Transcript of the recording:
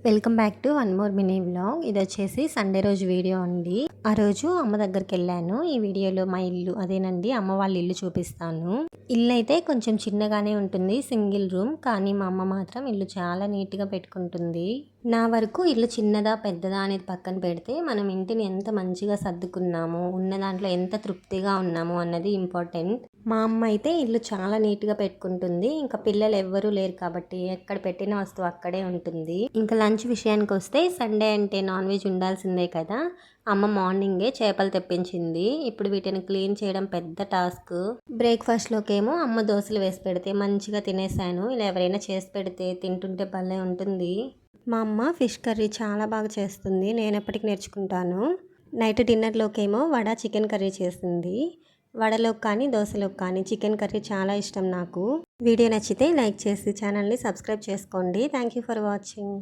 Welcome back to one more mini vlog. ఇది వచ్చేసి Sunday రోజు వీడియో అండి. ఆ రోజు అమ్మ దగ్గరికి వెళ్ళాను. ఈ వీడియోలో మా ఇల్లు అదేనండి, అమ్మ వాళ్ళ ఇల్లు చూపిస్తాను. ఇల్లు అయితే కొంచెం చిన్నగానే ఉంటుంది, సింగిల్ రూమ్. కానీ మా అమ్మ మాత్రం ఇల్లు చాలా నీట్గా పెట్టుకుంటుంది. నా వరకు ఇల్లు చిన్నదా పెద్దదా అనేది పక్కన పెడితే, మనం ఇంటిని ఎంత మంచిగా సర్దుకున్నాము, ఉన్న దాంట్లో ఎంత తృప్తిగా ఉన్నాము అన్నది ఇంపార్టెంట్. మా అమ్మ అయితే ఇల్లు చాలా నీట్గా పెట్టుకుంటుంది. ఇంకా పిల్లలు ఎవ్వరూ లేరు కాబట్టి ఎక్కడ పెట్టిన వస్తువు అక్కడే ఉంటుంది. ఇంకా లంచ్ విషయానికి వస్తే, సండే అంటే నాన్ వెజ్ ఉండాల్సిందే కదా. అమ్మ మార్నింగే చేపలు తెప్పించింది. ఇప్పుడు వీటిని క్లీన్ చేయడం పెద్ద టాస్క్. బ్రేక్ఫాస్ట్లోకేమో అమ్మ దోశలు వేసి పెడితే మంచిగా తినేసాను. ఇలా ఎవరైనా చేసి పెడితే తింటుంటే భలే ఉంటుంది. మా అమ్మ ఫిష్ కర్రీ చాలా బాగా చేస్తుంది. నేను ఎప్పటికి నేర్చుకుంటాను. నైట్ డిన్నర్లోకేమో వడ చికెన్ కర్రీ చేసింది. వడలోకి కానీ దోశలోకి కానీ చికెన్ కర్రీ చాలా ఇష్టం నాకు. వీడియో నచ్చితే లైక్ చేసి ఛానల్ని సబ్స్క్రైబ్ చేసుకోండి. Thank you for watching.